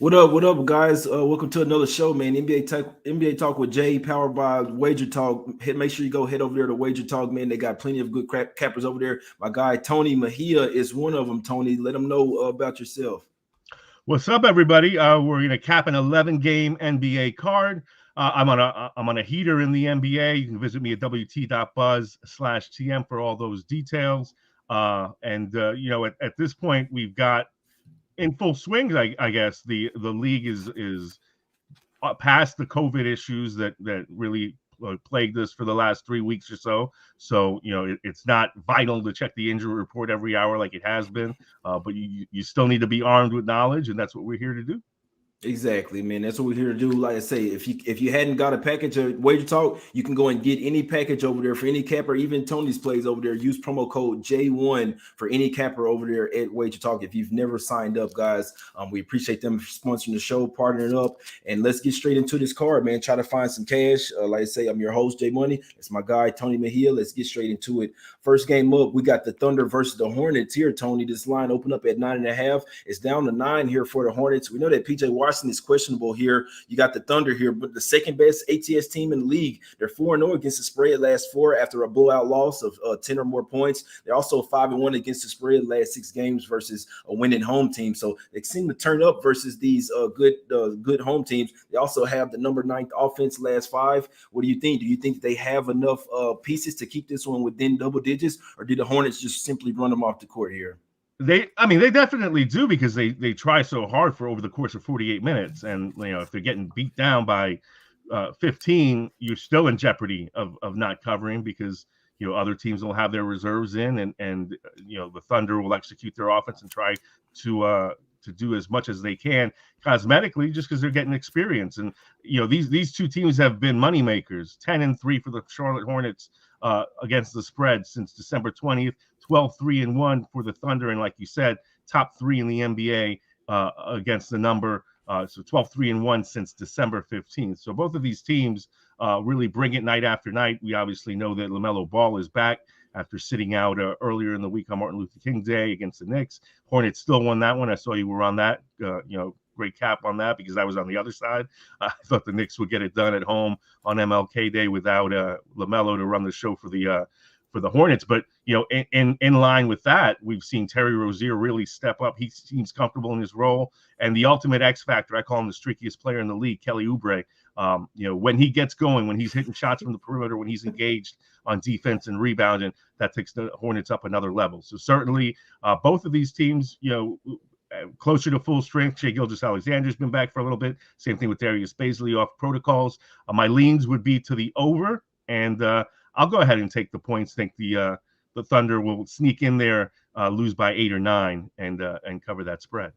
What up? What up, guys? Welcome to another show, man. NBA Talk with Jay, powered by WagerTalk. Make sure you go head over there to WagerTalk, man. They got plenty of good cappers over there. My guy Tony Mejia is one of them. Tony, let them know about yourself. What's up, everybody? We're going to cap an 11-game NBA card. I'm on a heater in the NBA. You can visit me at wt.buzz/tm for all those details. At this point, we've got in full swing. I guess the league is past the COVID issues that really plagued us for the last 3 weeks or so. So, it's not vital to check the injury report every hour like it has been, but you still need to be armed with knowledge, and that's what we're here to do. Exactly, man. That's what we're here to do. Like I say, if you hadn't got a package of Wager Talk, you can go and get any package over there for any capper, even Tony's plays over there. Use promo code J1 for any capper over there at Wager Talk. If you've never signed up, guys, we appreciate them sponsoring the show, partnering up, and let's get straight into this card, man. Try to find some cash. Like I say, I'm your host, J Money. It's my guy Tony Mejia. Let's get straight into it. First game up, we got the Thunder versus the Hornets here. Tony, this line opened up at 9.5. It's down to 9 here for the Hornets. We know that PJ Washington is questionable here. You got the Thunder here, but the second best ATS team in the league. They're 4-0 against the spread last 4 after a blowout loss of 10 or more points. They're also 5-1 against the spread last 6 games versus a winning home team. So they seem to turn up versus these good home teams. They also have the number 9th offense last 5. What do you think? Do you think they have enough pieces to keep this one within double digits, or did the Hornets just simply run them off the court here? They definitely do, because they try so hard for over the course of 48 minutes. And, if they're getting beat down by 15, you're still in jeopardy of not covering, because, other teams will have their reserves in, and the Thunder will execute their offense and try to do as much as they can cosmetically, just because they're getting experience. And, these two teams have been money makers. 10-3 for the Charlotte Hornets against the spread since December 20th, 12-3-1 for the Thunder. And like you said, top 3 in the NBA against the number. So 12-3-1 since December 15th. So both of these teams really bring it night after night. We obviously know that LaMelo Ball is back after sitting out earlier in the week on Martin Luther King Day against the Knicks. Hornets still won that one. I saw you were on that. Great cap on that, because I was on the other side. I thought the Knicks would get it done at home on MLK Day without LaMelo to run the show for the Hornets. But, in line with that, we've seen Terry Rozier really step up. He seems comfortable in his role. And the ultimate X factor, I call him the streakiest player in the league, Kelly Oubre. When he gets going, when he's hitting shots from the perimeter, when he's engaged on defense and rebounding, that takes the Hornets up another level. So certainly both of these teams, closer to full strength. Shai Gilgeous-Alexander's been back for a little bit. Same thing with Darius Bazley off protocols. My leans would be to the over, and I'll go ahead and take the points. Think the Thunder will sneak in there, lose by 8 or 9, and cover that spread.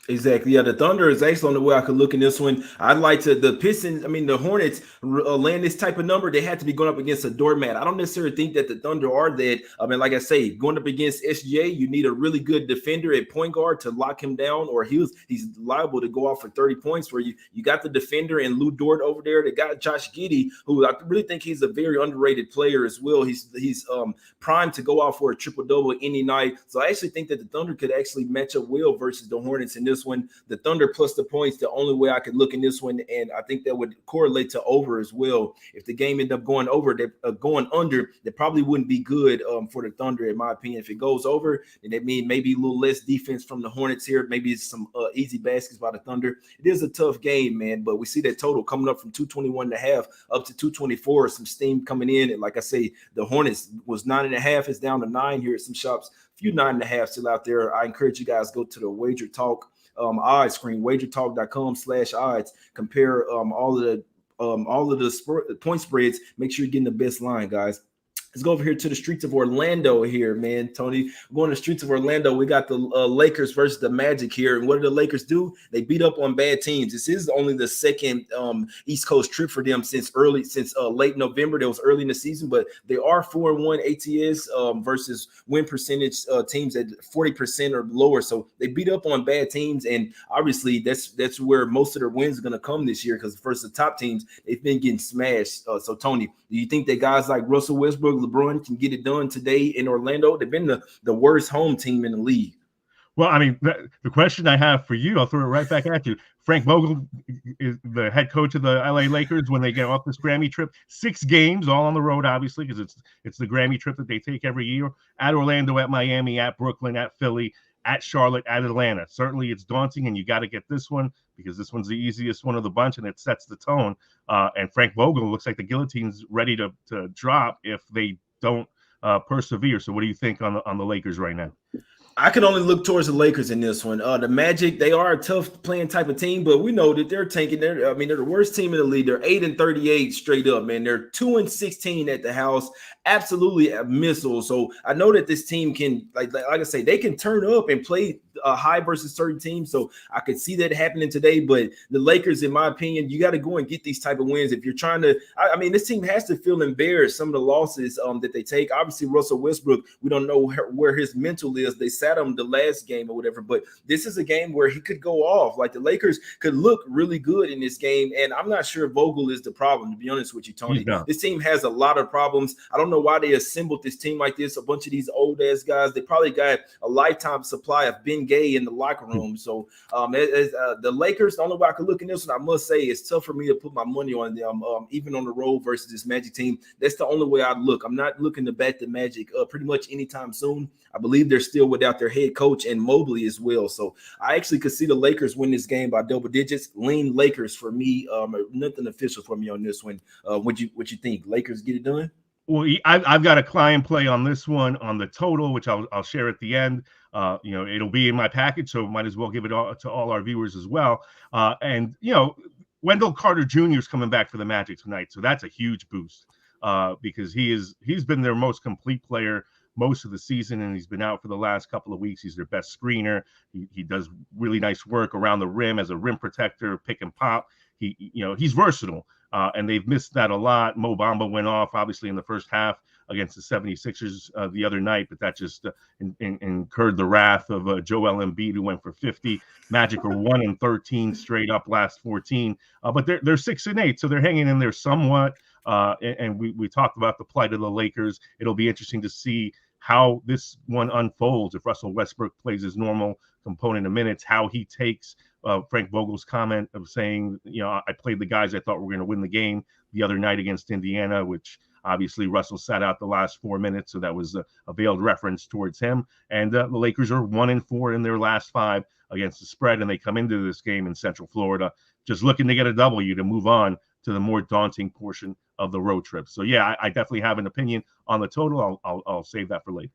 Exactly. Yeah, the Thunder is excellent the way I could look in this one. I'd like to the Pistons. The Hornets land this type of number. They had to be going up against a doormat. I don't necessarily think that the Thunder are that. Like I say, going up against SGA, you need a really good defender at point guard to lock him down, or he's liable to go off for 30 points. Where you got the defender and Lou Dort over there. They got Josh Giddey, who I really think he's a very underrated player as well. He's primed to go off for a triple double any night. So I actually think that the Thunder could actually match up well versus the Hornets in this one. The Thunder plus the points, the only way I could look in this one, and I think that would correlate to over as well. If the game ended up going over, going under, that probably wouldn't be good for the Thunder, in my opinion. If it goes over, then that means maybe a little less defense from the Hornets here. Maybe it's some easy baskets by the Thunder. It is a tough game, man, but we see that total coming up from 221.5 up to 224. Some steam coming in, and like I say, the Hornets was 9.5. It's down to 9 here at some shops. A few 9.5 still out there. I encourage you guys go to the Wager Talk odds screen, wagertalk.com/odds. Compare all of the point spreads. Make sure you're getting the best line, guys. Let's go over here to the streets of Orlando here, man. Tony, we're going to the streets of Orlando. We got the Lakers versus the Magic here. And what did the Lakers do? They beat up on bad teams. This is only the second East Coast trip for them since late November. That was early in the season, but they are 4-1 ATS versus win percentage teams at 40% or lower. So they beat up on bad teams, and obviously that's where most of their wins are going to come this year, because first the top teams, they've been getting smashed. So Tony, do you think that guys like Russell Westbrook, LeBron can get it done today in Orlando? They've been the worst home team in the league. Well, I mean, the question I have for you, I'll throw it right back at you. Frank Vogel is the head coach of the LA Lakers when they get off this Grammy trip. 6 games, all on the road, obviously, because it's the Grammy trip that they take every year. At Orlando, at Miami, at Brooklyn, at Philly, at Charlotte, at Atlanta. Certainly, it's daunting, and you got to get this one because this one's the easiest one of the bunch, and it sets the tone. And Frank Vogel looks like the guillotine's ready to drop if they don't persevere. So, what do you think on the Lakers right now? I can only look towards the Lakers in this one. The Magic, they are a tough playing type of team, but we know that they're tanking. They're the worst team in the league. They're 8-38 straight up, man. They're 2-16 at the house. Absolutely a missile. So I know that this team can, like I say, they can turn up and play high versus certain teams. So I could see that happening today. But the Lakers, in my opinion, you got to go and get these type of wins if you're trying to. I mean, this team has to feel embarrassed some of the losses that they take. Obviously, Russell Westbrook, we don't know where his mental is. They sat him the last game or whatever, but this is a game where he could go off. Like the Lakers could look really good in this game, and I'm not sure Vogel is the problem, to be honest with you, Tony. This team has a lot of problems. I don't know why they assembled this team like this. A bunch of these old ass guys. They probably got a lifetime supply of Ben Gay in the locker room. So the Lakers, the only way I could look in this one, I must say, it's tough for me to put my money on them, even on the road versus this Magic team. That's the only way I'd look. I'm not looking to bet the Magic pretty much anytime soon. I believe they're still without their head coach and Mobley as well. So I actually could see the Lakers win this game by double digits. Lean Lakers for me. Nothing official for me on this one. What you think? Lakers get it done? Well, I've got a client play on this one on the total, which I'll share at the end. It'll be in my package, so might as well give it to all our viewers as well. And Wendell Carter Jr. is coming back for the Magic tonight, so that's a huge boost because he's been their most complete player most of the season, and he's been out for the last couple of weeks. He's their best screener. He does really nice work around the rim as a rim protector, pick and pop. He's versatile, and they've missed that a lot. Mo Bamba went off, obviously, in the first half against the 76ers the other night, but that just incurred the wrath of Joel Embiid, who went for 50. Magic are 1-13 straight up last 14, but they're 6-8, so they're hanging in there somewhat. And we talked about the plight of the Lakers. It'll be interesting to see how this one unfolds if Russell Westbrook plays his normal component of minutes, how he takes Frank Vogel's comment of saying, I played the guys I thought were going to win the game the other night against Indiana, which obviously Russell sat out the last 4 minutes, so that was a veiled reference towards him. And the Lakers are 1-4 in their last 5 against the spread, and they come into this game in Central Florida just looking to get a W to move on to the more daunting portion of the road trip. So yeah, I definitely have an opinion on the total. I'll save that for later.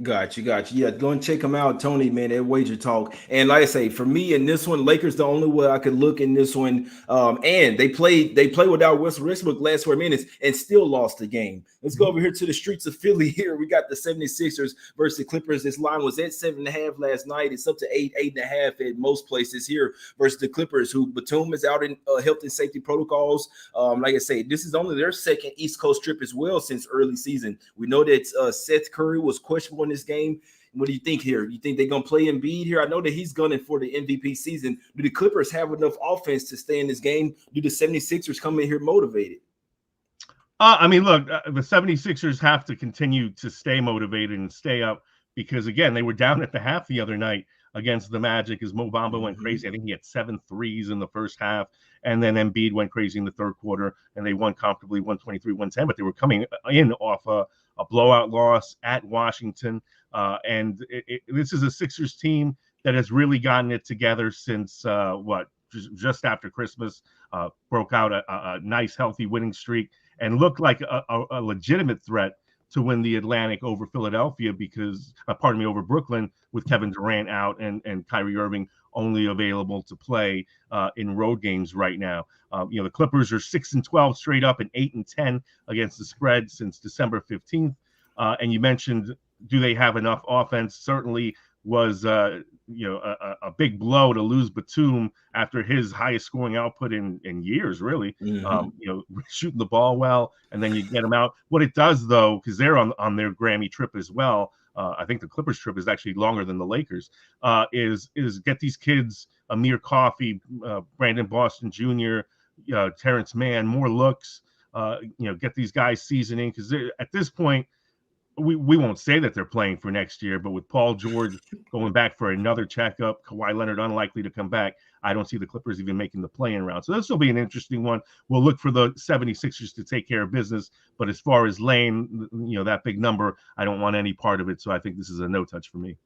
Got you. Yeah, go and check them out, Tony, man, at WagerTalk. And like I say, for me in this one, Lakers the only way I could look in this one. And they played without Westbrook last 4 minutes and still lost the game. Let's go over here to the streets of Philly here. We got the 76ers versus the Clippers. This line was at 7.5 last night. It's up to 8.5 at most places here versus the Clippers, who Batum is out in health and safety protocols. Like I say, this is only their second East Coast trip as well since early season. We know that Seth Curry was questionable in this game. What do you think here? You think they're going to play Embiid here? I know that he's gunning for the MVP season. Do the Clippers have enough offense to stay in this game? Do the 76ers come in here motivated? Look, the 76ers have to continue to stay motivated and stay up because, again, they were down at the half the other night against the Magic as Mo Bamba went crazy. I think he had 7 threes in the first half, and then Embiid went crazy in the third quarter, and they won comfortably 123-110, but they were coming in off a blowout loss at Washington. And this is a Sixers team that has really gotten it together since just after Christmas, broke out a nice, healthy winning streak and looked like a legitimate threat to win the Atlantic over Philadelphia over Brooklyn with Kevin Durant out and Kyrie Irving only available to play in road games right now. The Clippers are 6-12 straight up and 8-10 against the spread since December 15th. And you mentioned, do they have enough offense? Certainly was a big blow to lose Batum after his highest scoring output in years, really. Shooting the ball well, and then you get him out. What it does, though, because they're on their Grammy trip as well, I think the Clippers trip is actually longer than the Lakers, is get these kids Amir Coffey, Brandon Boston Jr., Terrence Mann, more looks, get these guys seasoning, because at this point, we won't say that they're playing for next year, but with Paul George going back for another checkup, Kawhi Leonard unlikely to come back, I don't see the Clippers even making the play-in round. So this will be an interesting one. We'll look for the 76ers to take care of business, but as far as Lane, that big number, I don't want any part of it. So I think this is a no touch for me.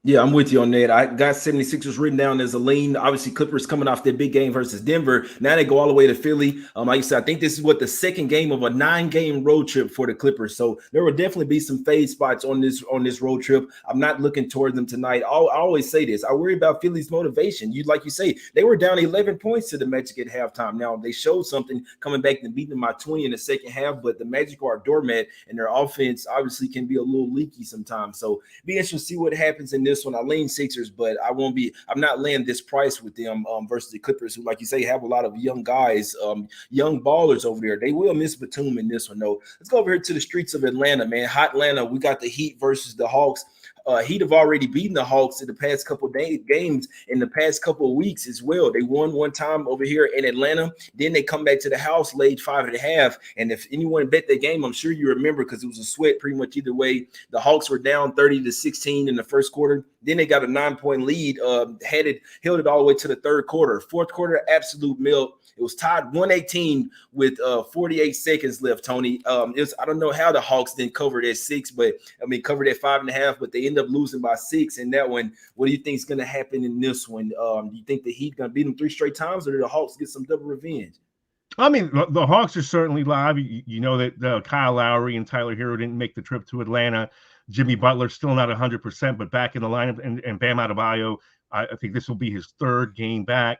Yeah, I'm with you on that. I got 76ers written down as a lean. Obviously, Clippers coming off their big game versus Denver. Now they go all the way to Philly. Like you said, I think this is what the second game of a 9-game road trip for the Clippers. So there will definitely be some fade spots on this road trip. I'm not looking toward them tonight. I always say this. I worry about Philly's motivation. Like you say, they were down 11 points to the Magic at halftime. Now they showed something coming back and beating them by 20 in the second half, but the Magic are a doormat, and their offense obviously can be a little leaky sometimes. So be interesting to see what happens in this one. I lean Sixers, but I'm not laying this price with them versus the Clippers, who, like you say, have a lot of young guys, young ballers over there. They will miss Batum in this one, though. Let's go over here to the streets of Atlanta, man. Hot Atlanta. We got the Heat versus the Hawks. Heat have already beaten the Hawks in the past couple of games in the past couple of weeks as well. They won one time over here in Atlanta. Then they come back to the house, laid 5.5. And if anyone bet that game, I'm sure you remember, because it was a sweat pretty much either way. The Hawks were down 30-16 in the first quarter. Then they got a 9-point lead, held it all the way to the third quarter. Fourth quarter, absolute melt. It was tied 118 with 48 seconds left, Tony. I don't know how the Hawks didn't cover that 6, but covered at 5.5, but they end up losing by 6 in that one. What do you think is going to happen in this one? Do you think the Heat going to beat them 3 straight times, or do the Hawks get some double revenge? I mean, the Hawks are certainly live. You know that Kyle Lowry and Tyler Hero didn't make the trip to Atlanta. Jimmy Butler still not 100%, but back in the lineup, and Bam Adebayo, I think this will be his third game back.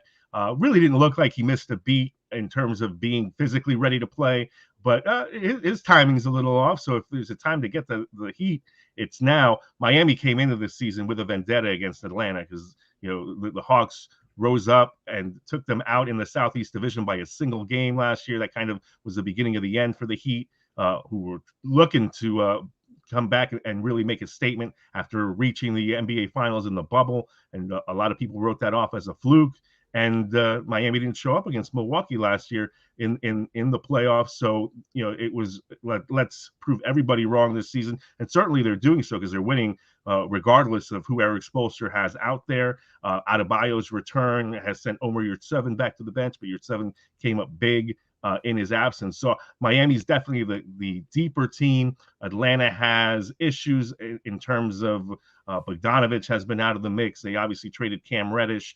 Really didn't look like he missed a beat in terms of being physically ready to play, but his timing's a little off. So if there's a time to get the Heat, it's now. Miami came into this season with a vendetta against Atlanta because the Hawks rose up and took them out in the Southeast Division by a single game last year. That kind of was the beginning of the end for the Heat, who were looking to come back and really make a statement after reaching the NBA Finals in the bubble. And a lot of people wrote that off as a fluke. And Miami didn't show up against Milwaukee last year in the playoffs. So, it was let's prove everybody wrong this season. And certainly they're doing so because they're winning regardless of who Eric Spoelstra has out there. Adebayo's return has sent Omer Yurtseven back to the bench, but Yurtseven came up big in his absence. So Miami's definitely the deeper team. Atlanta has issues in terms of Bogdanovich has been out of the mix. They obviously traded Cam Reddish.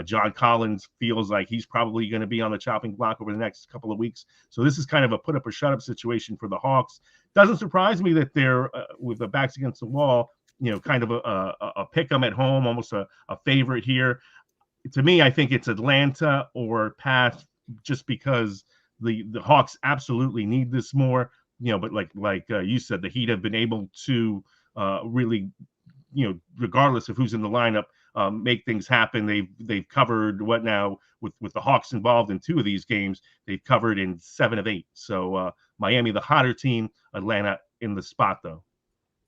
John Collins feels like he's probably going to be on the chopping block over the next couple of weeks. So this is kind of a put up or shut up situation for the Hawks. Doesn't surprise me that they're with the backs against the wall, kind of a pick 'em at home, almost a favorite here. To me, I think it's Atlanta or pass, just because the Hawks absolutely need this more, but like you said, the Heat have been able to really, regardless of who's in the lineup, make things happen. They've covered what now with the Hawks involved in 2 of these games. They've covered in 7 of 8. So Miami, the hotter team, Atlanta in the spot though.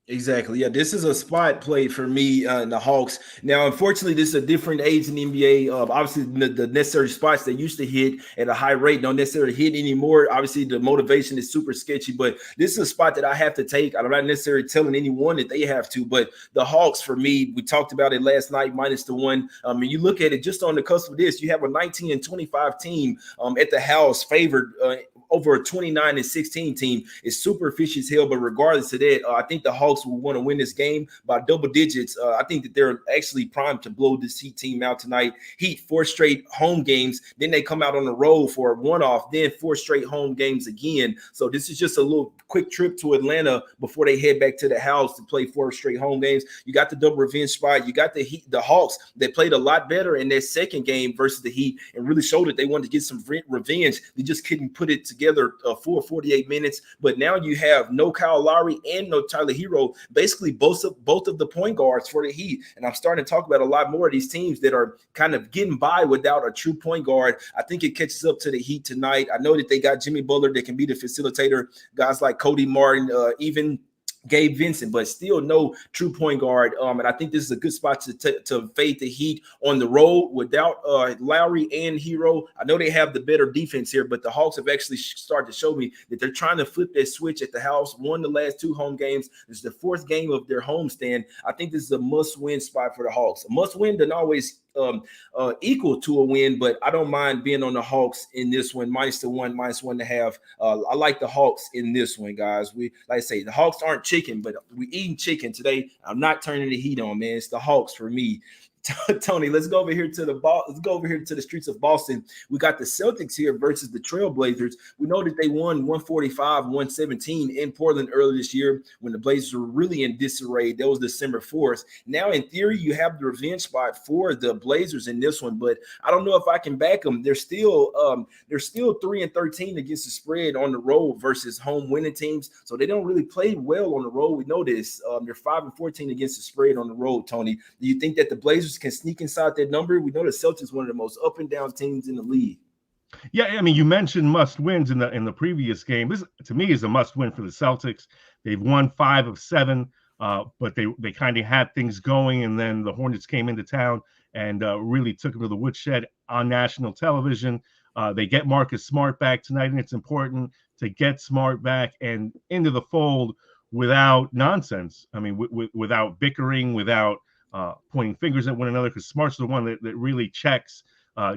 Exactly. Yeah, this is a spot play for me in the Hawks. Now, unfortunately, this is a different age in the NBA. Obviously, the necessary spots they used to hit at a high rate don't necessarily hit anymore. Obviously, the motivation is super sketchy, but this is a spot that I have to take. I'm not necessarily telling anyone that they have to, but the Hawks, for me, we talked about it last night, -1. And you look at it just on the cusp of this, you have a 19-25 team at the house favored over a 29-16 team. Is super fishy as hell, but regardless of that, I think the Hawks will want to win this game by double digits. I think that they're actually primed to blow this Heat team out tonight. Heat 4 straight home games, then they come out on the road for a one-off, then 4 straight home games again. So this is just a little quick trip to Atlanta before they head back to the house to play 4 straight home games. You got the double revenge spot. You got the Hawks that played a lot better in their second game versus the Heat and really showed that they wanted to get some revenge. They just couldn't put it together for 48 minutes. But now you have no Kyle Lowry and no Tyler Hero, basically both of the point guards for the Heat. And I'm starting to talk about a lot more of these teams that are kind of getting by without a true point guard. I think it catches up to the Heat tonight. I know that they got Jimmy Butler that can be the facilitator, guys like Cody Martin, even Gabe Vincent, but still no true point guard. And I think this is a good spot to fade the Heat on the road without Lowry and Hero. I know they have the better defense here, but the Hawks have actually started to show me that they're trying to flip that switch at the house. Won the last 2 home games. This is the 4th game of their homestand. I think this is a must-win spot for the Hawks. A must-win doesn't always equal to a win, but I don't mind being on the Hawks in this one, -1, -1.5. I like the Hawks in this one, guys. We, like I say, the Hawks aren't chicken, but we eating chicken today. I'm not turning the heat on, man. It's the Hawks for me. Tony, let's go over here to the streets of Boston. We got the Celtics here versus the Trailblazers. We know that they won 145-117 in Portland earlier this year when the Blazers were really in disarray. That was December 4th. Now, in theory, you have the revenge spot for the Blazers in this one, but I don't know if I can back them. They're still 3-13 against the spread on the road versus home winning teams, so they don't really play well on the road. We know this. They're 5-14 against the spread on the road. Tony, do you think that the Blazers can sneak inside that number? We know the Celtics one of the most up and down teams in the league. Yeah, I mean, you mentioned must wins in the previous game. This, to me, is a must win for the Celtics. They've won 5 of 7, but they kind of had things going, and then the Hornets came into town and really took them to the woodshed on national television. They get Marcus Smart back tonight, and it's important to get Smart back and into the fold without nonsense. I mean, without bickering, without pointing fingers at one another, because Smart's the one that really checks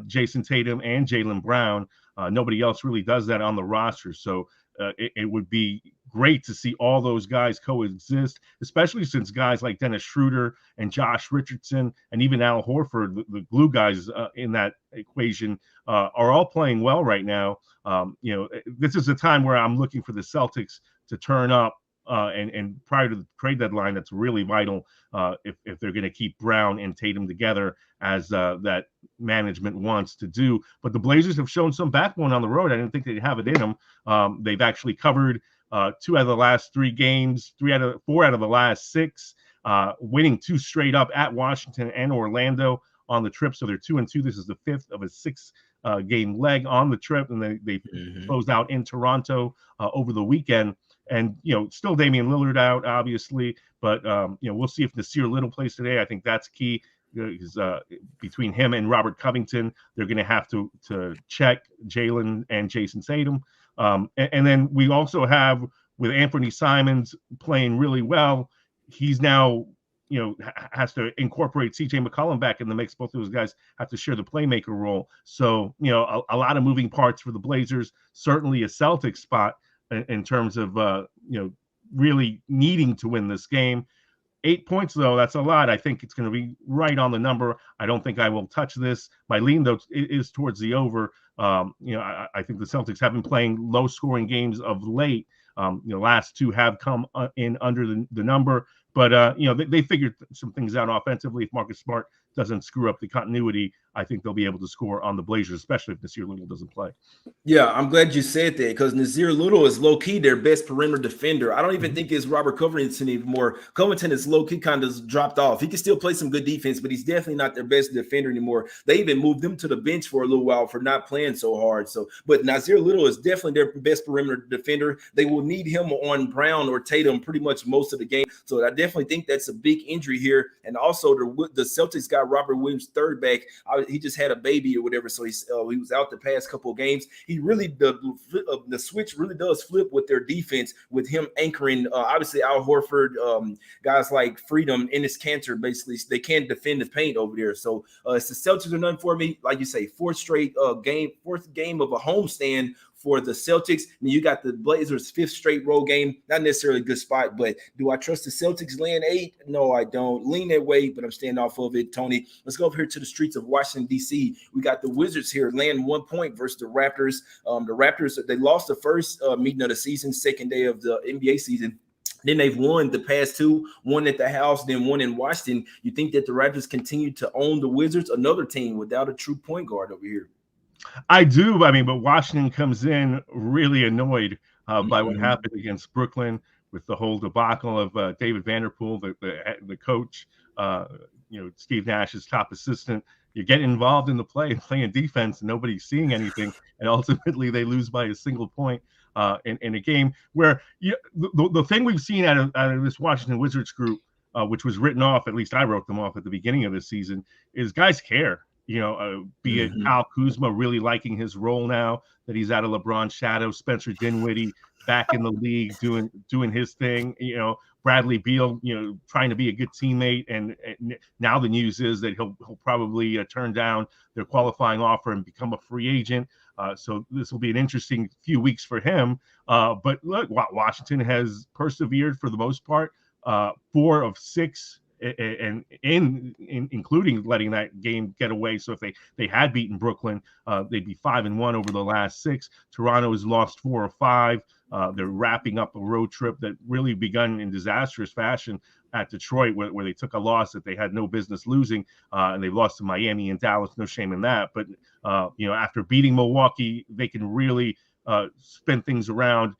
Jason Tatum and Jaylen Brown. Nobody else really does that on the roster. So it would be great to see all those guys coexist, especially since guys like Dennis Schroeder and Josh Richardson and even Al Horford, the glue guys in that equation, are all playing well right now. This is a time where I'm looking for the Celtics to turn up. And prior to the trade deadline, that's really vital if they're going to keep Brown and Tatum together, as that management wants to do. But the Blazers have shown some backbone on the road. I didn't think they'd have it in them. They've actually covered 2 out of the last 3 games, 4 out of the last 6, winning 2 straight up at Washington and Orlando on the trip. So they're 2-2. This is the 5th of a 6 game leg on the trip, and they closed out in Toronto over the weekend. And, still Damian Lillard out, obviously, but, we'll see if Nasir Little plays today. I think that's key, because between him and Robert Covington, they're going to have to check Jaylen and Jason Tatum. And then we also have, with Anthony Simons playing really well, he's now, has to incorporate CJ McCollum back in the mix. Both of those guys have to share the playmaker role. So, a lot of moving parts for the Blazers, certainly a Celtics spot in terms of, really needing to win this game. 8 points, though, that's a lot. I think it's going to be right on the number. I don't think I will touch this. My lean, though, is towards the over. I think the Celtics have been playing low-scoring games of late. Last 2 have come in under the number. But, they figured some things out offensively. If Marcus Smart doesn't screw up the continuity, I think they'll be able to score on the Blazers, especially if Nasir Little doesn't play. Yeah, I'm glad you said that, because Nasir Little is low-key their best perimeter defender. I don't even think it's Robert Covington anymore. Covington is low-key kind of dropped off. He can still play some good defense, but he's definitely not their best defender anymore. They even moved him to the bench for a little while for not playing so hard. But Nasir Little is definitely their best perimeter defender. They will need him on Brown or Tatum pretty much most of the game. So I definitely think that's a big injury here. And also the Celtics got Robert Williams third back. He just had a baby or whatever, so he was out the past couple of games. He really the switch really does flip with their defense, with him anchoring obviously Al Horford, guys like Freedom, Enes Kanter. Basically, they can't defend the paint over there. So it's the Celtics are none for me. Like you say, fourth game of a homestand for the Celtics. And you got the Blazers' 5th straight road game. Not necessarily a good spot, but do I trust the Celtics laying 8? No, I don't. Lean that way, but I'm staying off of it. Tony, let's go over here to the streets of Washington, D.C. We got the Wizards here laying 1 point versus the Raptors. The Raptors, they lost the first meeting of the season, second day of the NBA season. Then they've won the past 2, one at the house, then one in Washington. You think that the Raptors continue to own the Wizards, another team without a true point guard over here? I do. I mean, but Washington comes in really annoyed by what happened against Brooklyn with the whole debacle of David Vanderpool, the coach, Steve Nash's top assistant. You're getting involved in the play and playing defense, and nobody's seeing anything, and ultimately they lose by a single point. in a game where the thing we've seen out of this Washington Wizards group, which was written off, at least I wrote them off at the beginning of the season, is guys care. Be it Kyle Kuzma really liking his role now that he's out of LeBron's shadow, Spencer Dinwiddie back in the league doing his thing, Bradley Beal, trying to be a good teammate, and now the news is that he'll probably turn down their qualifying offer and become a free agent. So this will be an interesting few weeks for him. But look, Washington has persevered for the most part. 4 of 6, and including letting that game get away. So if they had beaten Brooklyn, they'd be 5-1 over the last 6. Toronto has lost 4 of 5. They're wrapping up a road trip that really begun in disastrous fashion at Detroit, where they took a loss that they had no business losing, and they've lost to Miami and Dallas. No shame in that. But after beating Milwaukee, they can really spin things around,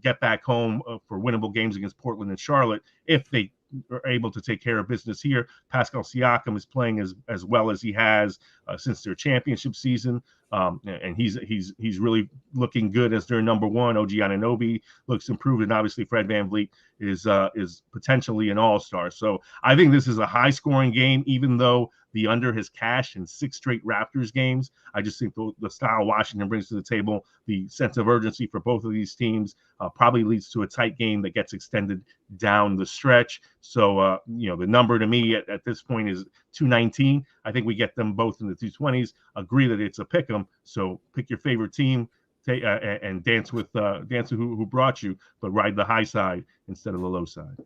get back home for winnable games against Portland and Charlotte if they are able to take care of business here. Pascal Siakam is playing as well as he has since their championship season, and he's really looking good as their number one. OG Anunoby looks improved, and obviously Fred VanVleet is potentially an all-star. So I think this is a high-scoring game, even though the under has cashed in 6 straight Raptors games. I just think the style Washington brings to the table, the sense of urgency for both of these teams, probably leads to a tight game that gets extended down the stretch. So, the number to me at this point is 219. I think we get them both in the 220s. Agree that it's a pick 'em. So pick your favorite team and dance with who brought you, but ride the high side instead of the low side.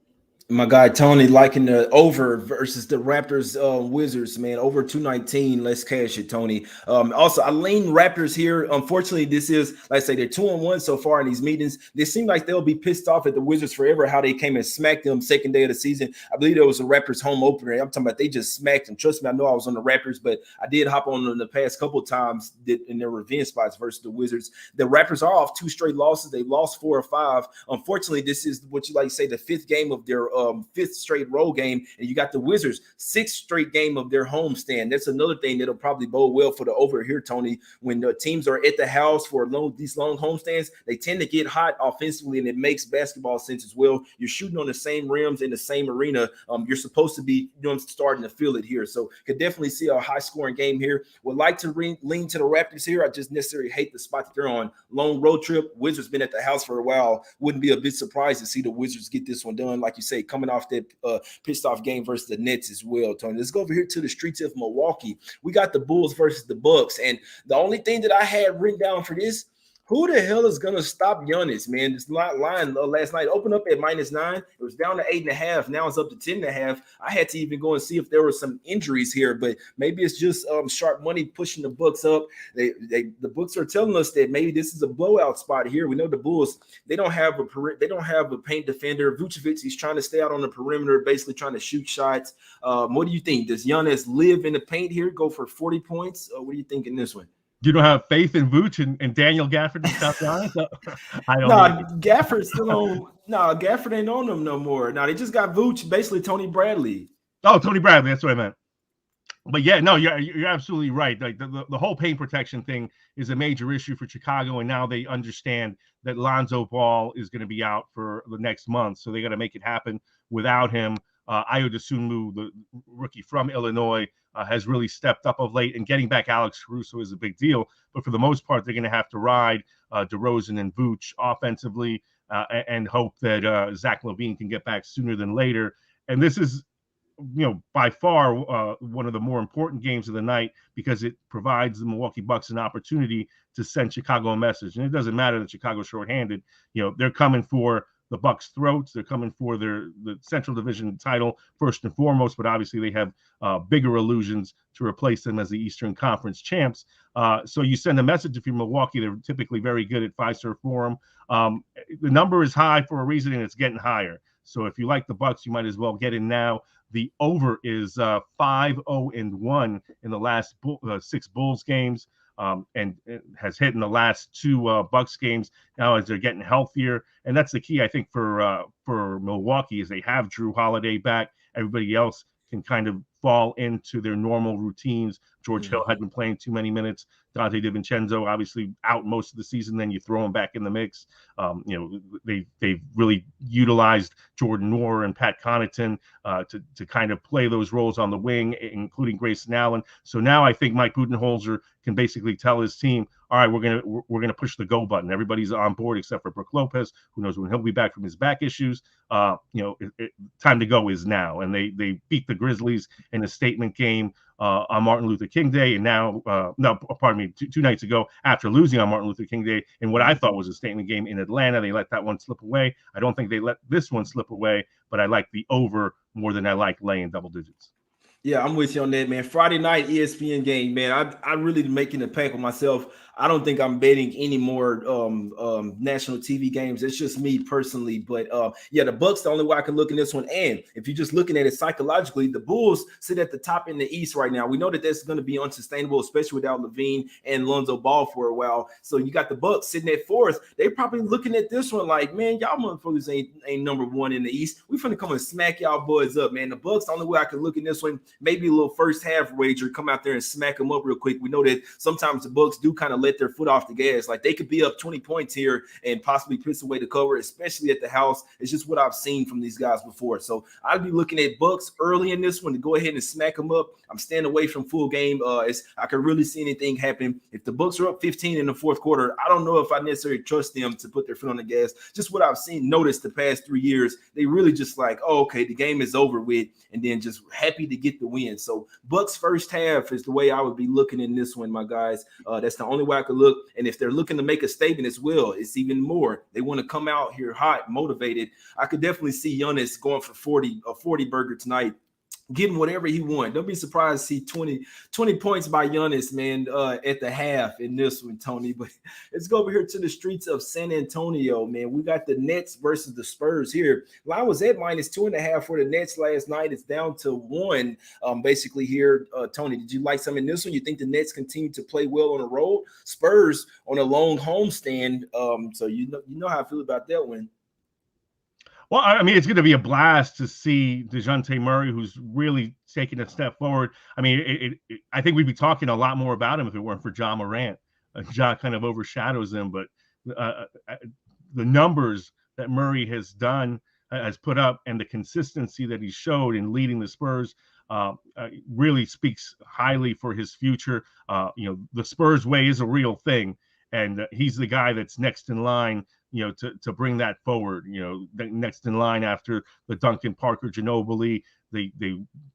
My guy Tony liking the over versus the Raptors Wizards, man. Over 219. Let's cash it, Tony. Also, I lean Raptors here. Unfortunately, this is, like I say, they're 2-1 so far in these meetings. They seem like they'll be pissed off at the Wizards forever, how they came and smacked them second day of the season. I believe there was a Raptors home opener. I'm talking about they just smacked them. Trust me, I know I was on the Raptors, but I did hop on them the past couple of times in their revenge spots versus the Wizards. The Raptors are off 2 straight losses. They lost 4 or 5. Unfortunately, this is what you like to say, the 5th game of their 5th straight road game, and you got the Wizards 6th straight game of their homestand. That's another thing that'll probably bode well for the over here, Tony. When the teams are at the house for these long homestands, they tend to get hot offensively, and it makes basketball sense as well. You're shooting on the same rims in the same arena. You're supposed to be starting to feel it here. So could definitely see a high scoring game here. Would like to lean to the Raptors here. I just necessarily hate the spot that they're on. Long road trip. Wizards been at the house for a while. Wouldn't be a bit surprised to see the Wizards get this one done. Like you say, coming off that pissed off game versus the Nets as well, Tony. Let's go over here to the streets of Milwaukee. We got the Bulls versus the Bucks, and the only thing that I had written down for this, who the hell is going to stop Giannis, man? This line last night opened up at -9. It was down to 8.5. Now it's up to 10.5. I had to even go and see if there were some injuries here, but maybe it's just sharp money pushing the Bucks up. The books are telling us that maybe this is a blowout spot here. We know the Bulls, they don't have a paint defender. Vucevic, he's trying to stay out on the perimeter, basically trying to shoot shots. What do you think? Does Giannis live in the paint here, go for 40 points? What do you think in this one? You don't have faith in Vooch and Daniel Gafford to stop Giannis? I don't know. Gafford still on. No, Gafford ain't on them no more. Now they just got Vooch, basically Tony Bradley. Oh, Tony Bradley. That's what I meant. But yeah, no, you're absolutely right. Like the whole paint protection thing is a major issue for Chicago, and now they understand that Lonzo Ball is going to be out for the next month, so they got to make it happen without him. Ayo Dosunmu, the rookie from Illinois, has really stepped up of late, and getting back Alex Caruso is a big deal. But for the most part, they're going to have to ride DeRozan and Vooch offensively and hope that Zach LaVine can get back sooner than later. And this is, by far one of the more important games of the night because it provides the Milwaukee Bucks an opportunity to send Chicago a message. And it doesn't matter that Chicago's shorthanded. They're coming for the Bucks' throats. They're coming for the Central Division title first and foremost, but obviously they have bigger illusions to replace them as the Eastern Conference champs. So you send a message if you're Milwaukee. They're typically very good at Fiserv Forum. The number is high for a reason, and it's getting higher. So if you like the Bucks, you might as well get in now. The over is 5-0-1 in the last 6 Bulls games. And it has hit in the last 2 Bucks games now as they're getting healthier. And that's the key, I think, for Milwaukee is they have Drew Holiday back. Everybody else can kind of fall into their normal routines, George Hill had been playing too many minutes. Dante DiVincenzo obviously out most of the season. Then you throw him back in the mix. They've really utilized Jordan Noor and Pat Connaughton to kind of play those roles on the wing, including Grayson Allen. So now I think Mike Budenholzer can basically tell his team, all right, we're gonna push the go button. Everybody's on board except for Brook Lopez, who knows when he'll be back from his back issues. Time to go is now. And they beat the Grizzlies in a statement game on Martin Luther King Day, and now, two nights ago, after losing on Martin Luther King Day in what I thought was a statement game in Atlanta. They let that one slip away. I don't think they let this one slip away, but I like the over more than I like laying double digits. Yeah, I'm with you on that, man. Friday night ESPN game, man. I really making a pact with myself. I don't think I'm betting any more national TV games. It's just me personally. But the Bucks, the only way I can look in this one. And if you're just looking at it psychologically, the Bulls sit at the top in the East right now. We know that that's going to be unsustainable, especially without Levine and Lonzo Ball for a while. So you got the Bucks sitting at fourth. They're probably looking at this one like, man, y'all motherfuckers ain't number one in the East. We finna come and smack y'all boys up, man. The Bucks, the only way I can look in this one, maybe a little first half wager, come out there and smack them up real quick. We know that sometimes the Bucks do kind of let their foot off the gas. Like they could be up 20 points here and possibly piss away the cover, especially at the house. It's just what I've seen from these guys before. So I'd be looking at Bucks early in this one to go ahead and smack them up. I'm staying away from full game. I can really see anything happen. If the Bucks are up 15 in the fourth quarter, I don't know if I necessarily trust them to put their foot on the gas. Just what I've noticed the past 3 years, they really just like, oh, okay, the game is over with, and then just happy to get the win. So Bucks first half is the way I would be looking in this one, my guys. That's the only way I could look. And if they're looking to make a statement as well, it's even more. They want to come out here hot, motivated. I could definitely see Giannis going for 40 burger tonight, getting whatever he wants. Don't be surprised to see 20 points by Giannis, man, at the half in this one, Tony. But let's go over here to the streets of San Antonio, man. We got the Nets versus the Spurs here. Line was at -2.5 for the Nets last night. It's down to 1, basically here. Tony, did you like something in this one? You think the Nets continue to play well on the road? Spurs on a long homestand. So you know how I feel about that one. Well, I mean, it's going to be a blast to see DeJounte Murray, who's really taking a step forward. I mean, I think we'd be talking a lot more about him if it weren't for Ja Morant. Ja kind of overshadows him, but the numbers that Murray has put up, and the consistency that he showed in leading the Spurs really speaks highly for his future. The Spurs way is a real thing, and he's the guy that's next in line, to bring that forward. Next in line after the Duncan, Parker, Ginobili. They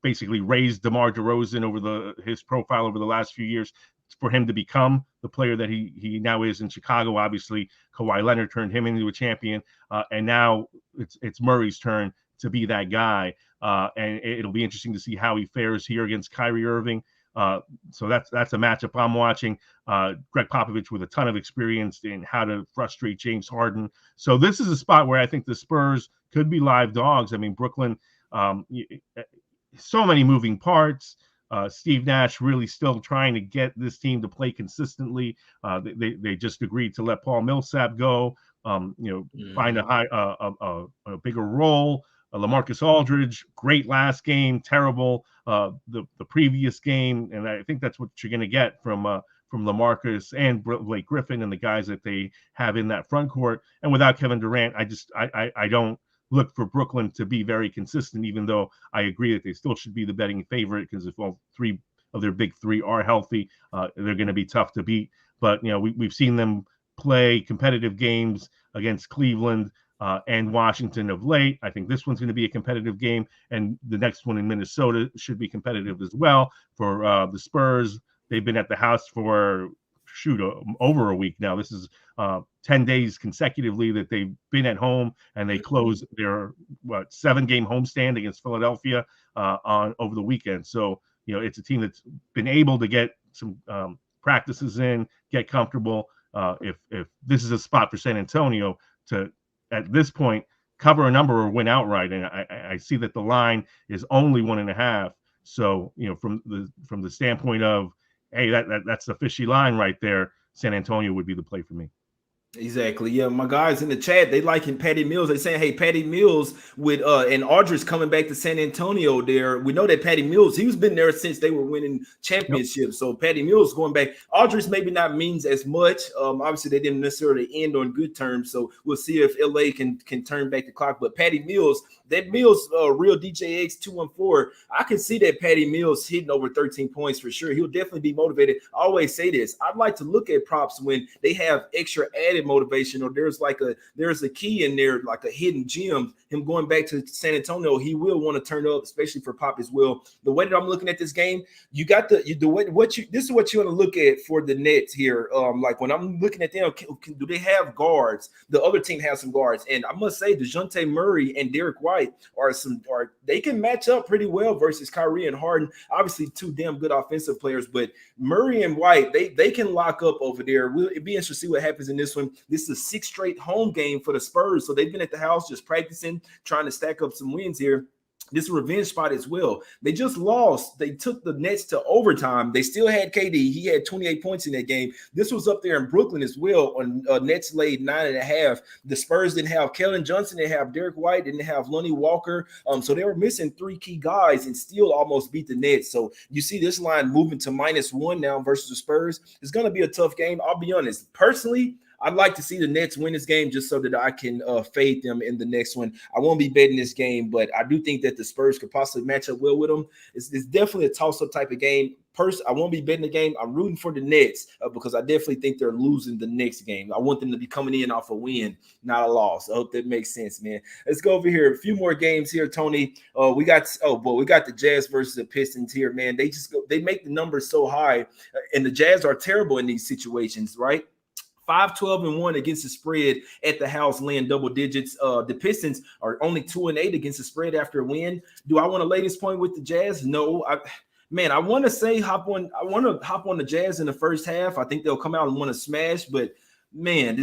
basically raised DeMar DeRozan over his profile over the last few years for him to become the player that he now is in Chicago. Obviously, Kawhi Leonard turned him into a champion, and now it's Murray's turn to be that guy. And it'll be interesting to see how he fares here against Kyrie Irving. So that's a matchup I'm watching. Greg Popovich with a ton of experience in how to frustrate James Harden. So this is a spot where I think the Spurs could be live dogs. I mean, Brooklyn, so many moving parts. Steve Nash really still trying to get this team to play consistently. They just agreed to let Paul Millsap go. Find a bigger role. LaMarcus Aldridge, great last game, terrible the previous game, and I think that's what you're going to get from LaMarcus and Blake Griffin and the guys that they have in that front court. And without Kevin Durant, I don't look for Brooklyn to be very consistent, even though I agree that they still should be the betting favorite, because if all three of their big three are healthy, they're going to be tough to beat. But we've seen them play competitive games against Cleveland and Washington of late. I think this one's going to be a competitive game, and the next one in Minnesota should be competitive as well. For the Spurs, they've been at the house for over a week now. This is 10 days consecutively that they've been at home, and they closed their 7-game homestand against Philadelphia over the weekend. So it's a team that's been able to get some practices in, get comfortable. If this is a spot for San Antonio to, at this point, cover a number or win outright, and I see that the line is only 1.5. So from the standpoint of, hey, that's the fishy line right there, San Antonio would be the play for me. Exactly. Yeah, my guys in the chat, they liking Patty Mills. They saying, hey, Patty Mills with and Aldridge coming back to San Antonio there. We know that Patty Mills, he's been there since they were winning Yep. championships. So Patty Mills going back. Aldridge maybe not means as much. Obviously they didn't necessarily end on good terms. So we'll see if LA can turn back the clock. But Patty Mills, that Mills real DJX 214, I can see that Patty Mills hitting over 13 points for sure. He'll definitely be motivated. I always say this. I'd like to look at props when they have extra added motivation, or there's a key in there, like a hidden gem. Him going back to San Antonio, he will want to turn up, especially for Pop as well. The way that I'm looking at this game, you got this is what you want to look at for the Nets here. Like when I'm looking at them, do they have guards? The other team has some guards, and I must say DeJounte Murray and Derek White they can match up pretty well versus Kyrie and Harden. Obviously, two damn good offensive players, but Murray and White, they can lock up over there. It'd be interesting to see what happens in this one. This is a 6th straight home game for the Spurs, so they've been at the house just practicing, trying to stack up some wins here. This revenge spot as well. They just lost. They took the Nets to overtime. They still had KD. He had 28 points in that game. This was up there in Brooklyn as well. On Nets laid 9.5. The Spurs didn't have Keldon Johnson. They have Derek White. Didn't have Lonnie Walker. So they were missing 3 key guys and still almost beat the Nets. So you see this line moving to -1 now versus the Spurs. It's going to be a tough game. I'll be honest. Personally, I'd like to see the Nets win this game just so that I can fade them in the next one. I won't be betting this game, but I do think that the Spurs could possibly match up well with them. It's definitely a toss-up type of game. I won't be betting the game. I'm rooting for the Nets because I definitely think they're losing the next game. I want them to be coming in off a win, not a loss. I hope that makes sense, man. Let's go over here. A few more games here, Tony. We got the Jazz versus the Pistons here, man. They make the numbers so high, and the Jazz are terrible in these situations, right? 5-12-1 against the spread at the house, laying double digits. The Pistons are only 2-8 against the spread after a win. Do I want to lay this point with the Jazz? No. I want to say hop on the Jazz in the first half. I think they'll come out and want to smash, but man,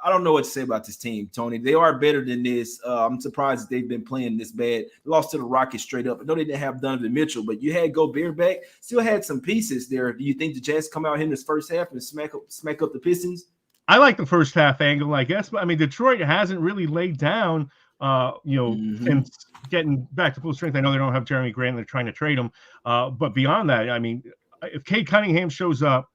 I don't know what to say about this team, Tony. They are better than this. I'm surprised that they've been playing this bad. They lost to the Rockets straight up. I know they didn't have Donovan Mitchell, but you had Gobert back. Still had some pieces there. Do you think the Jazz come out here in this first half and smack up the Pistons? I like the first half angle, I guess, but I mean, Detroit hasn't really laid down, since getting back to full strength. I know they don't have Jeremy Grant; they're trying to trade him. But beyond that, I mean, if Cade Cunningham shows up,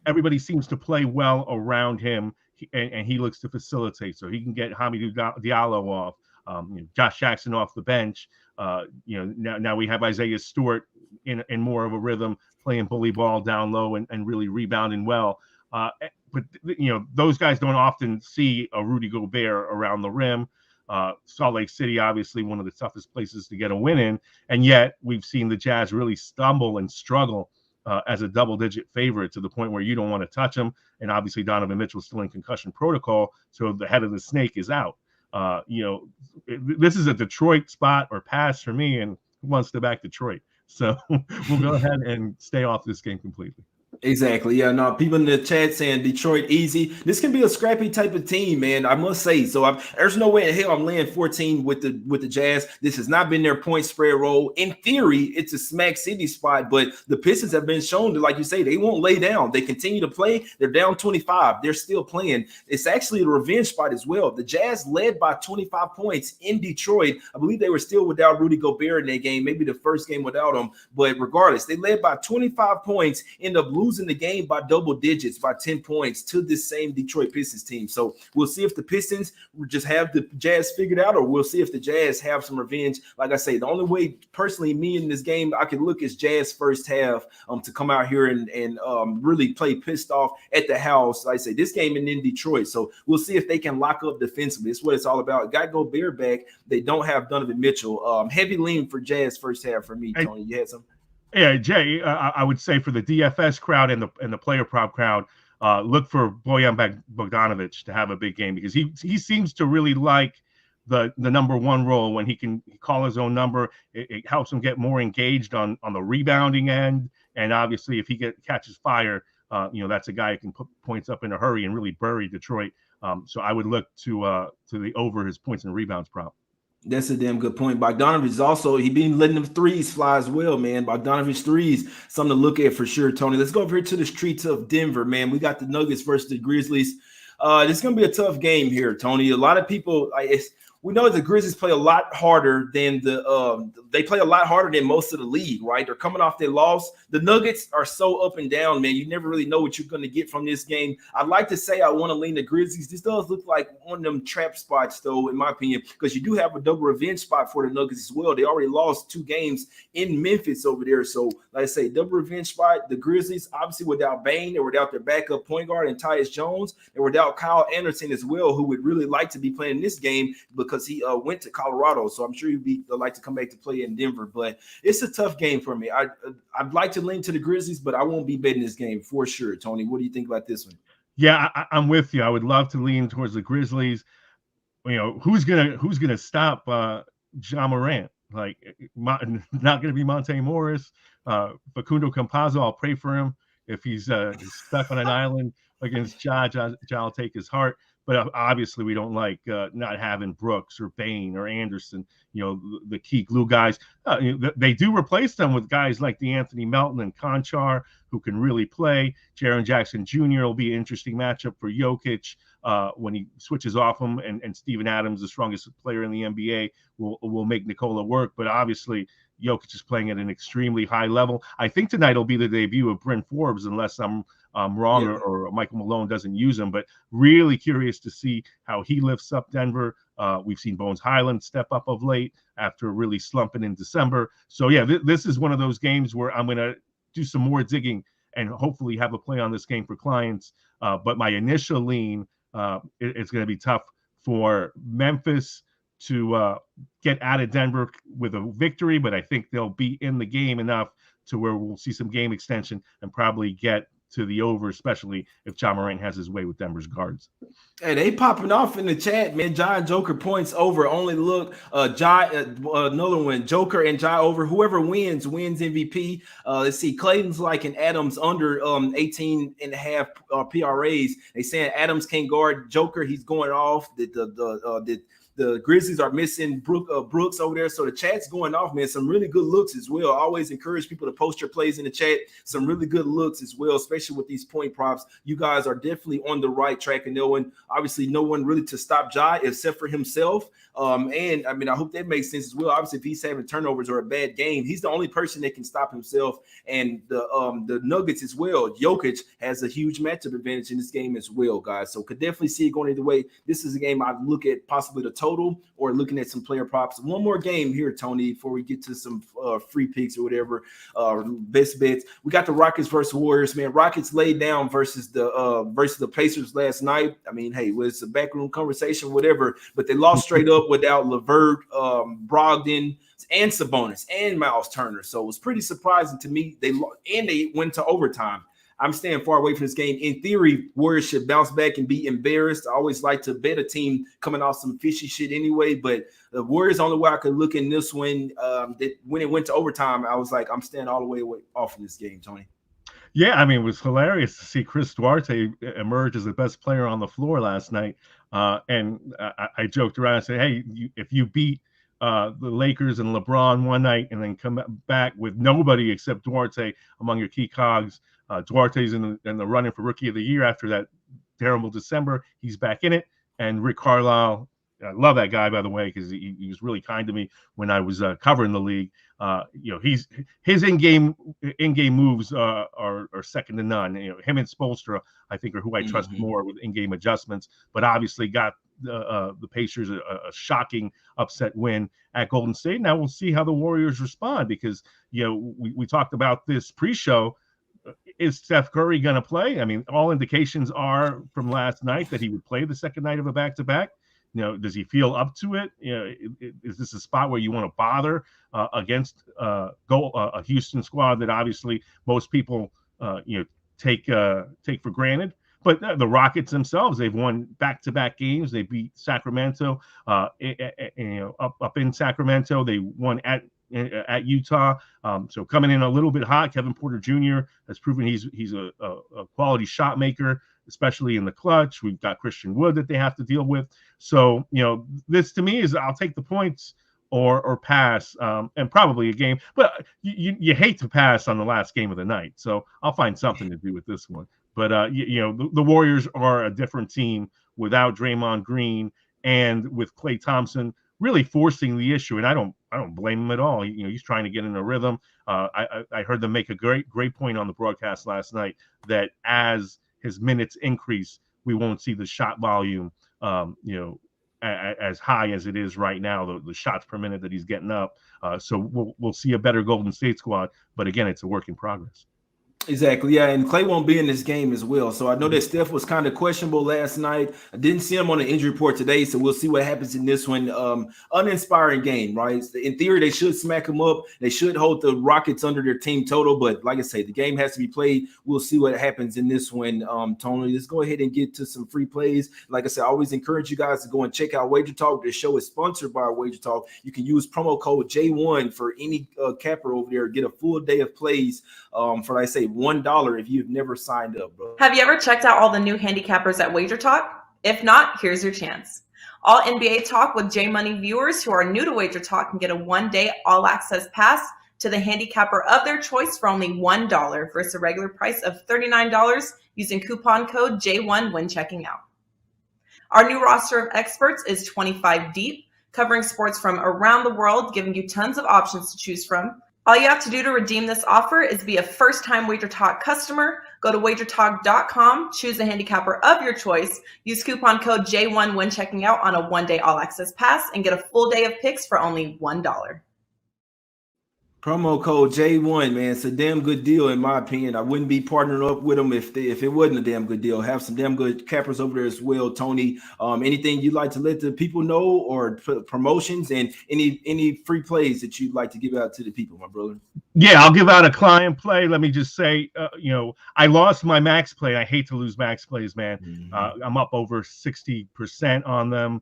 everybody seems to play well around him, and he looks to facilitate, so he can get Hamidou Diallo off, Josh Jackson off the bench. Now we have Isaiah Stewart in more of a rhythm, playing bully ball down low and really rebounding well. But those guys don't often see a Rudy Gobert around the rim. Salt Lake City, obviously one of the toughest places to get a win in, and yet we've seen the Jazz really stumble and struggle as a double-digit favorite to the point where you don't want to touch them. And obviously Donovan Mitchell's still in concussion protocol, so the head of the snake is out. This is a Detroit spot or pass for me, and who wants to back Detroit? So we'll go ahead and stay off this game completely. Exactly. Yeah, no, people in the chat saying Detroit easy. This can be a scrappy type of team, man. I must say. So there's no way in hell I'm laying 14 with the Jazz. This has not been their point spread role. In theory, it's a smack city spot, but the Pistons have been shown that, like you say, they won't lay down. They continue to play. They're down 25. They're still playing. It's actually a revenge spot as well. The Jazz led by 25 points in Detroit. I believe they were still without Rudy Gobert in that game, maybe the first game without him. But regardless, they led by 25 points, end up losing the game by double digits, by 10 points to this same Detroit Pistons team. So we'll see if the Pistons just have the Jazz figured out, or we'll see if the Jazz have some revenge. Like I say, the only way personally me in this game I can look is Jazz first half to come out here and really play pissed off at the house. Like I say, this game in Detroit. So we'll see if they can lock up defensively. It's what it's all about. Got Gobert back. They don't have Donovan Mitchell. Heavy lean for Jazz first half for me, Tony. You had some? Yeah, Jay, I would say for the DFS crowd and the player prop crowd, look for Bojan Bogdanovic to have a big game, because he seems to really like the number one role when he can call his own number. It helps him get more engaged on the rebounding end, and obviously if he catches fire, that's a guy who can put points up in a hurry and really bury Detroit. So I would look to the over his points and rebounds prop. That's a damn good point. Bogdanovic is also, he been letting them threes fly as well, man. Bogdanovic threes, something to look at for sure, Tony. Let's go over here to the streets of Denver, man. We got the Nuggets versus the Grizzlies. This is going to be a tough game here, Tony. A lot of people, we know the Grizzlies play a lot harder than they play a lot harder than most of the league, right? They're coming off their loss. The Nuggets are so up and down, man. You never really know what you're going to get from this game. I'd like to say I want to lean the Grizzlies. This does look like one of them trap spots, though, in my opinion, because you do have a double revenge spot for the Nuggets as well. They already lost 2 games in Memphis over there. So, like I say, double revenge spot. The Grizzlies, obviously without Bane, they were without their backup point guard and Tyus Jones. They were without Kyle Anderson as well, who would really like to be playing this game because he went to Colorado, so I'm sure he'd like to come back to play in Denver. But it's a tough game for me. I'd like to lean to the Grizzlies, but I won't be betting this game for sure. Tony, what do you think about this one? Yeah, I'm with you. I would love to lean towards the Grizzlies. You know, who's gonna stop Ja Morant? Like, not gonna be Monte Morris, Facundo Campazzo. I'll pray for him if he's stuck on an island against Ja will take his heart. But obviously, we don't like not having Brooks or Bane or Anderson, the key glue guys. They do replace them with guys like DeAnthony Melton and Conchar, who can really play. Jaren Jackson Jr. will be an interesting matchup for Jokic when he switches off him. And Steven Adams, the strongest player in the NBA, will make Nikola work. But obviously, Jokic is playing at an extremely high level. I think tonight will be the debut of Bryn Forbes, unless I'm wrong, yeah, or Michael Malone doesn't use him. But really curious to see how he lifts up Denver. We've seen Bones Highland step up of late after really slumping in December. So, yeah, this is one of those games where I'm going to do some more digging and hopefully have a play on this game for clients. But my initial lean, it's going to be tough for Memphis to get out of Denver with a victory, but I think they'll be in the game enough to where we'll see some game extension and probably get to the over, especially if Ja Morant has his way with Denver's guards. Hey, they popping off in the chat, man. Ja and Joker points over. Only look, another one. Joker and Ja over. Whoever wins MVP. Let's see. Clayton's liking Adams under 18 and a half PRAs. They saying Adams can't guard Joker. He's going off. The Grizzlies are missing Brooks over there. So the chat's going off, man. Some really good looks as well. I always encourage people to post your plays in the chat. Some really good looks as well, especially with these point props. You guys are definitely on the right track. And obviously no one really to stop Ja except for himself. And I mean, I hope that makes sense as well. Obviously, if he's having turnovers or a bad game, he's the only person that can stop himself. And the Nuggets as well. Jokic has a huge matchup advantage in this game as well, guys. So could definitely see it going either way. This is a game I'd look at possibly the total or looking at some player props. One more game here, Tony, before we get to some free picks or whatever, best bets. We got the Rockets versus Warriors, man. Rockets laid down versus the Pacers last night. I mean, hey, it was a backroom conversation, whatever, but they lost straight up without LeVert, Brogdon, and Sabonis and Miles Turner. So it was pretty surprising to me. They went to overtime. I'm staying far away from this game. In theory, Warriors should bounce back and be embarrassed. I always like to bet a team coming off some fishy shit anyway, but the Warriors, only way I could look in this one, that when it went to overtime, I was like, I'm staying all the way off of this game, Tony. Yeah, I mean, it was hilarious to see Chris Duarte emerge as the best player on the floor last night. And I joked around and said, hey, if you beat the Lakers and LeBron one night and then come back with nobody except Duarte among your key cogs, Duarte's in the running for Rookie of the Year after that terrible December. He's back in it. And Rick Carlisle, I love that guy, by the way, because he was really kind to me when I was covering the league. His in-game moves are second to none. Him and Spoelstra, I think, are who I trust more with in-game adjustments. But obviously got the Pacers a shocking upset win at Golden State. Now we'll see how the Warriors respond because we talked about this pre-show. Is Steph Curry going to play? I mean, all indications are from last night that he would play the second night of a back-to-back. Does he feel up to it? Is this a spot where you want to bother against a Houston squad that obviously most people take for granted? But the Rockets themselves, they've won back-to-back games. They beat Sacramento up in Sacramento. They won at Utah. So coming in a little bit hot. Kevin Porter Jr. has proven he's a quality shot maker, especially in the clutch. We've got Christian Wood that they have to deal with. So, this to me is I'll take the points or pass, and probably a game. But you hate to pass on the last game of the night. So I'll find something to do with this one. But the Warriors are a different team without Draymond Green and with Klay Thompson really forcing the issue. And I don't blame him at all. He's trying to get in a rhythm. I heard them make a great point on the broadcast last night that as his minutes increase, we won't see the shot volume, as high as it is right now, the shots per minute that he's getting up. So we'll see a better Golden State squad. But again, it's a work in progress. Exactly, yeah, and Klay won't be in this game as well. So I know that Steph was kind of questionable last night. I didn't see him on the injury report today, so we'll see what happens in this one. Uninspiring game, right? In theory, they should smack him up. They should hold the Rockets under their team total, but like I say, the game has to be played. We'll see what happens in this one. Tony, let's go ahead and get to some free plays. Like I said, I always encourage you guys to go and check out WagerTalk. The show is sponsored by WagerTalk. You can use promo code J1 for any capper over there. Get a full day of plays for, like I say, $1 if you've never signed up, bro. Have you ever checked out all the new handicappers at WagerTalk? If not, here's your chance. All NBA Talk with J Money viewers who are new to WagerTalk can get a one-day all-access pass to the handicapper of their choice for only $1 versus a regular price of $39 using coupon code J1 when checking out. Our new roster of experts is 25 deep, covering sports from around the world, giving you tons of options to choose from. All you have to do to redeem this offer is be a first-time WagerTalk customer. Go to WagerTalk.com, choose the handicapper of your choice, use coupon code J1 when checking out on a one-day all-access pass, and get a full day of picks for only $1. Promo code J1, man. It's a damn good deal, in my opinion. I wouldn't be partnering up with them if it wasn't a damn good deal. Have some damn good cappers over there as well, Tony. Anything you'd like to let the people know, or promotions, and any free plays that you'd like to give out to the people, my brother? Yeah, I'll give out a client play. Let me just say, I lost my max play. I hate to lose max plays, man. Mm-hmm. I'm up over 60% on them.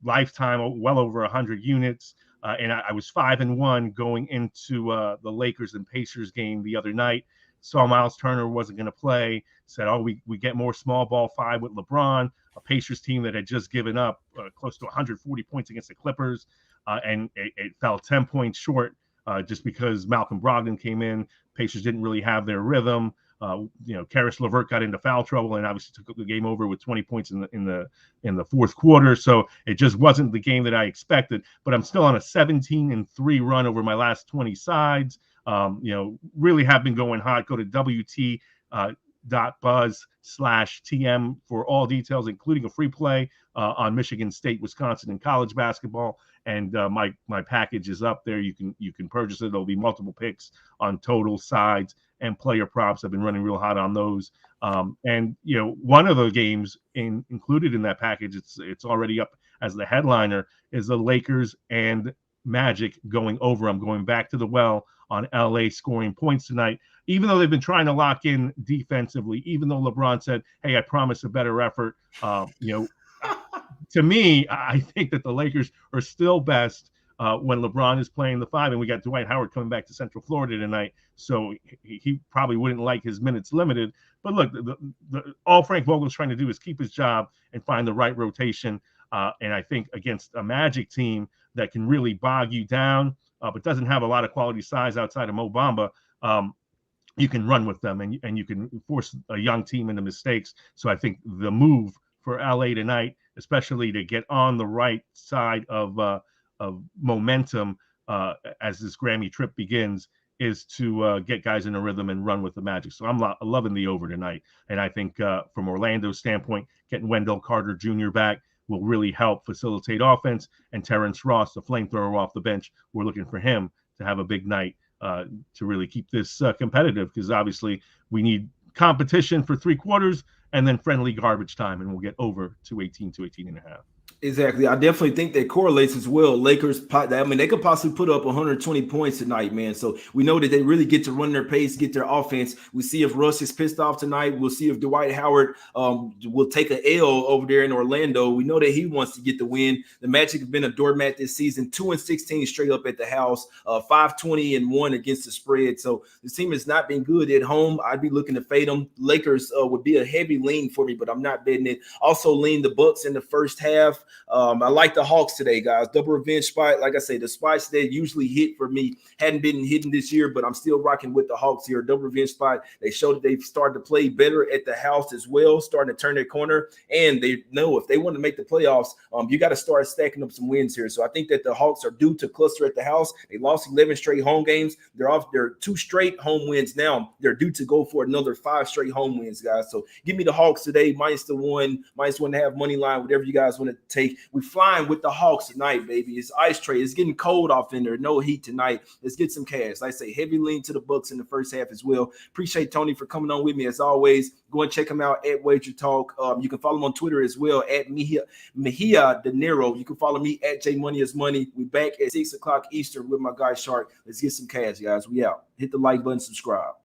Lifetime, well over 100 units. And I was 5-1 going into the Lakers and Pacers game the other night. Saw Miles Turner wasn't going to play. Said, we get more small ball 5 with LeBron, a Pacers team that had just given up close to 140 points against the Clippers. And it fell 10 points short just because Malcolm Brogdon came in. Pacers didn't really have their rhythm. Karis LeVert got into foul trouble and obviously took the game over with 20 points in the fourth quarter. So it just wasn't the game that I expected. But I'm still on a 17-3 run over my last 20 sides. Really have been going hot. Go to WT.buzz/TM for all details, including a free play on Michigan State, Wisconsin, and college basketball. And my package is up there. You can purchase it. There'll be multiple picks on total, sides, and player props. I've been running real hot on those. And one of the games included in that package, it's already up as the headliner, is the Lakers and Magic going over. I'm going back to the well on LA scoring points tonight, even though they've been trying to lock in defensively, even though LeBron said, hey, I promise a better effort. To me, I think that the Lakers are still best when LeBron is playing the 5, and we got Dwight Howard coming back to Central Florida tonight, so he probably wouldn't like his minutes limited. But look, all Frank Vogel's trying to do is keep his job and find the right rotation. And I think against a Magic team that can really bog you down, but doesn't have a lot of quality size outside of Mo Bamba, you can run with them and you can force a young team into mistakes. So I think the move for LA tonight, especially to get on the right side of momentum as this Grammy trip begins, is to get guys in a rhythm and run with the Magic. So I'm loving the over tonight. And I think from Orlando's standpoint, getting Wendell Carter Jr. back will really help facilitate offense. And Terrence Ross, the flamethrower off the bench, we're looking for him to have a big night to really keep this competitive, because obviously we need competition for 3 quarters and then friendly garbage time, and we'll get over to 18 to 18.5. Exactly. I definitely think that correlates as well. Lakers, they could possibly put up 120 points tonight, man. So we know that they really get to run their pace, get their offense. We see if Russ is pissed off tonight. We'll see if Dwight Howard will take an L over there in Orlando. We know that he wants to get the win. The Magic have been a doormat this season, 2-16 straight up at the house, 5-20-1 against the spread. So the team has not been good at home. I'd be looking to fade them. Lakers would be a heavy lean for me, but I'm not betting it. Also lean the Bucks in the first half. I like the Hawks today, guys. Double revenge spot. Like I say, the spots that usually hit for me hadn't been hitting this year, but I'm still rocking with the Hawks here. Double revenge spot. They showed that they've started to play better at the house as well, starting to turn their corner. And they know if they want to make the playoffs, you got to start stacking up some wins here. So I think that the Hawks are due to cluster at the house. They lost 11 straight home games. They're off their 2 straight home wins now. They're due to go for another 5 straight home wins, guys. So give me the Hawks today, -1, -1.5 money line, whatever you guys want to take. We're flying with the Hawks tonight, baby. It's ice trade. It's getting cold off in there. No heat tonight. Let's get some cash. Like I say, heavy lean to the Bucks in the first half as well. Appreciate Tony for coming on with me as always. Go and check him out at WagerTalk. You can follow him on Twitter as well at Mejia De Niro. You can follow me at JMoneyIsMoney. We back at 6 o'clock Eastern with my guy Shark. Let's get some cash, guys. We out. Hit the like button, subscribe.